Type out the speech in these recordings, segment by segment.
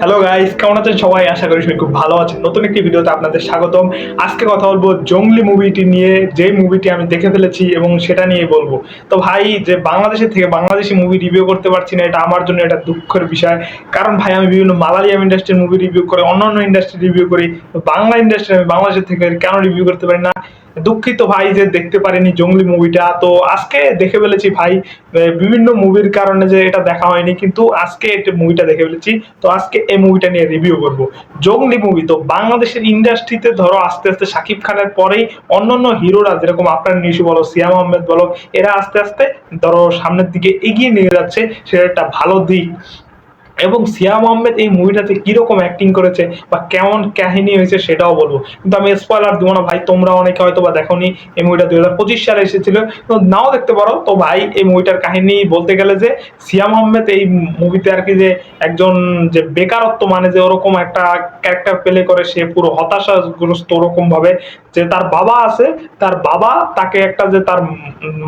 Hello guys, কেমন আছেন সবাই? আশা করি সবাই খুব ভালো আছেন। নতুন একটি ভিডিওতে আপনাদের স্বাগতম। আজকে কথা বলবো জংলি মুভিটি নিয়ে, যে মুভিটি আমি দেখে ফেলেছি এবং সেটা নিয়ে বলবো। তো ভাই, যে বাংলাদেশের থেকে বাংলাদেশি মুভি রিভিউ করতে পারছি না, এটা আমার জন্য এটা দুঃখের বিষয়। কারণ ভাই, আমি বিভিন্ন মালায়ালাম ইন্ডাস্ট্রির মুভি রিভিউ করে, অন্যান্য ইন্ডাস্ট্রি রিভিউ করি, তো বাংলা ইন্ডাস্ট্রি আমি বাংলাদেশের থেকে কেন রিভিউ করতে পারি না? দুঃখিত ভাই যে দেখতে পারিনি জংলি মুভিটা। তো আজকে দেখে ফেলেছি ভাই, বিভিন্ন মুভির কারণে যে এটা দেখা হয়নি, কিন্তু আজকে এটা মুভিটা দেখে ফেলেছি। তো আজকে এই মুভিটা নিয়ে রিভিউ করব। জংলি মুভি তো বাংলাদেশের ইন্ডাস্ট্রিতে ধরো আস্তে আস্তে শাকিব খানের পরেই অন্যান্য হিরোরা, যেরকম আফরান নিশু বলো, সিয়াম আহমেদ বলো, এরা আস্তে আস্তে ধরো সামনের দিকে এগিয়ে নিয়ে যাচ্ছে, সেটা একটা ভালো দিক। এবং সিয়াম আহমেদ এই মুভিটাতে কিরকম অ্যাক্টিং করেছে বা কেমন কাহিনী হয়েছে সেটাও বলবো, কিন্তু আমি স্পয়লার দিব না ভাই। তোমরা অনেকে হয়তো বা দেখোনি, এই মুভিটা 2025 সালে এসেছিল, তো নাও দেখতে পারো। তো ভাই, এই মুভিটার কাহিনী বলতে গেলে যে সিয়াম আহমেদ এই মুভিতে আর কি যে একজন, যে বেকারত্ব মানে যে ওরকম একটা ক্যারেক্টার প্লে করে, সে পুরো হতাশাগ্রস্ত ওরকম ভাবে, যে তার বাবা আছে, তার বাবা তাকে একটা, যে তার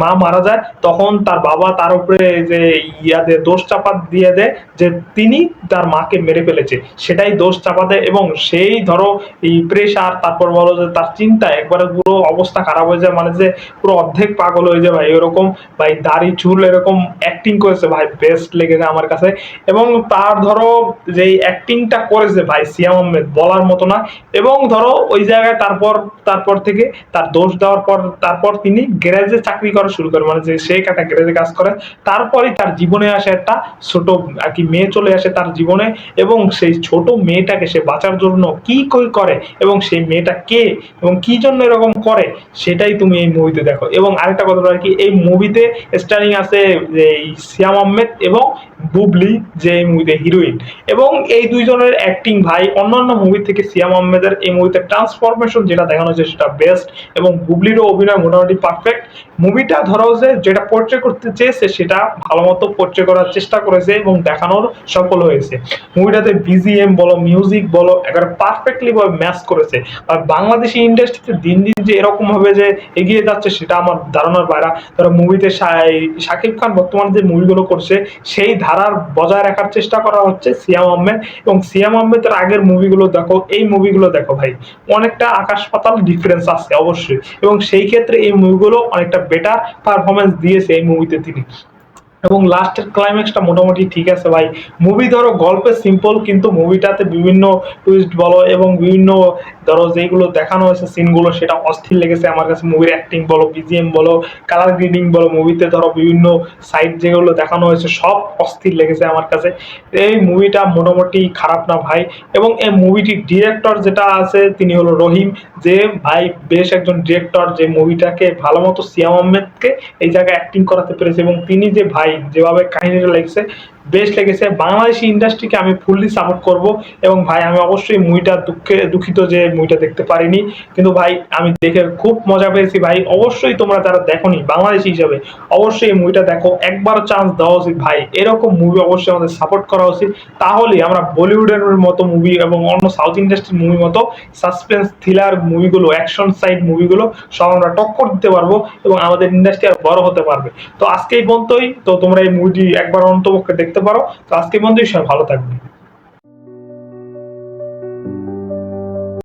মা মারা যায়, তখন তার বাবা তার উপরে যে ইয়াতে দোষ চাপা দিয়ে দেয় যে তিনি তার মাকে মেরে ফেলেছে, সেটাই দোষ চাপা দেয়। এবং সেই ধরো এই প্রেশার, তারপর বলো যে তার চিন্তা একবারে পুরো অবস্থা খারাপ হয়ে যায়, মানে যে পুরো অর্ধেক পাগল হয়ে যায় ভাই এরকম। ভাই দাড়ি চুল এরকম অ্যাক্টিং করেছে ভাই, বেস্ট লেগেছে আমার কাছে। এবং তার ধরো যে অ্যাক্টিংটা করেছে ভাই সিয়াম আহমেদ, বলার মতো না। এবং ধরো ওই জায়গায় তারপর তারপর থেকে তার দোষ দেওয়ার পর তারপর তিনি গ্যারেজে চাকরি করা শুরু করে, মানে যে সে একটা গ্যারেজে কাজ করে। তারপরে তার জীবনে আসে একটা ছোট আর কি মেয়ে চলে আসে তার জীবনে, এবং সেই ছোট মেয়েটাকে সে বাঁচার জন্য কি করে, এবং সেই মেয়েটা কে এবং কি জন্য এরকম করে, সেটাই তুমি এই মুভিতে দেখো। এবং আরেকটা কথা আর কি, এই মুভিতে স্টারিং আছে এই সিয়াম আহমেদ এবং বুবলি, যে এই মুভিতে হিরোইন। এবং এই দুইজনের অ্যাক্টিং ভাই অন্যান্য মুভি থেকে সিয়াম আহমেদের এই মুভিতে ট্রান্সফরমেশন যেটা দেখানো হয়েছে সেটা বেস্ট, এবং বুবলিরও অভিনয় মোটামুটি পারফেক্ট। মুভিটা ধরো যে যেটা পোর্ট্রে করতে চেয়েছে সেটা ভালো মতো পোর্ট্রে করার চেষ্টা করেছে এবং দেখানোর সফল হয়েছে। মুভিটাতে বিজিএম বলো, মিউজিক বলো, একেবারে পারফেক্টলি ভাবে ম্যাচ করেছে। আর বাংলাদেশি ইন্ডাস্ট্রিতে দিন দিন যে এরকম ভাবে যে এগিয়ে যাচ্ছে, সেটা আমার ধারণার বাইরে। ধরো মুভিতে শাকিব খান বর্তমানে যে মুভিগুলো করছে, সেই ধারার বজায় রাখার চেষ্টা করা হচ্ছে সিয়াম আহমেদ। এবং সিয়াম আহমেদের আগের মুভিগুলো দেখো, এই মুভিগুলো দেখো ভাই, অনেকটা আকাশ পাতাল ডিফারেন্স আছে অবশ্যই। এবং সেই ক্ষেত্রে এই মুভিগুলো অনেকটা বেটার পারফরমেন্স দিয়েছে এই মুভিতে তিনি। এবং লাস্টের ক্লাইম্যাক্সটা মোটামুটি ঠিক আছে ভাই। মুভি ধরো গল্পে সিম্পল, কিন্তু মুভিটাতে বিভিন্ন টুইস্ট বলো এবং বিভিন্ন ধরো যেগুলো দেখানো হয়েছে সিনগুলো, সেটা অস্থির লেগেছে আমার কাছে। মুভির অ্যাক্টিং বলো, বিজিএম বলো, কালার গ্রেডিং বলো, মুভিতে ধরো বিভিন্ন সাইড যেগুলো দেখানো হয়েছে সব অস্থির লেগেছে আমার কাছে। এই মুভিটা মোটামুটি খারাপ না ভাই। এবং এই মুভিটির ডিরেক্টর যেটা আছে তিনি হলো রহিম, যে ভাই বেশ একজন ডিরেক্টর, যে মুভিটাকে ভালো মতো সিয়াম আহমেদকে এই জায়গায় অ্যাক্টিং করাতে পেরেছে। এবং তিনি যে ভাই যেভাবে কাহিনীটা লেগেছে, বেস্ট লেগেছে। বাংলাদেশি ইন্ডাস্ট্রিকে আমি ফুললি সাপোর্ট করব। এবং ভাই আমি অবশ্যই মুভিটা দুঃখিত যে মুভিটা দেখতে পারিনি, কিন্তু ভাই আমি দেখে খুব মজা পেয়েছি ভাই। অবশ্যই তোমরা যারা দেখোনি বাংলাদেশি হিসেবে, অবশ্যই এই মুভিটা দেখো, একবার চান্স দেওয়া উচিত ভাই। এরকম মুভি অবশ্যই আমাদের সাপোর্ট করা উচিত, তাহলেই আমরা বলিউডের মতো মুভি এবং অন্য সাউথ ইন্ডাস্ট্রির মুভি মতো সাসপেন্স থ্রিলার মুভিগুলো, অ্যাকশন সাইড মুভিগুলো সব আমরা টক্কর দিতে পারবো, এবং আমাদের ইন্ডাস্ট্রি আর বড় হতে পারবে। তো আজকে এই পর্যন্তই। তো তোমরা এই মুভিটি একবার অন্তপক্ষে দেখতে পারো। তো আজকে এই পর্যন্তই, সবাই ভালো থাকবে।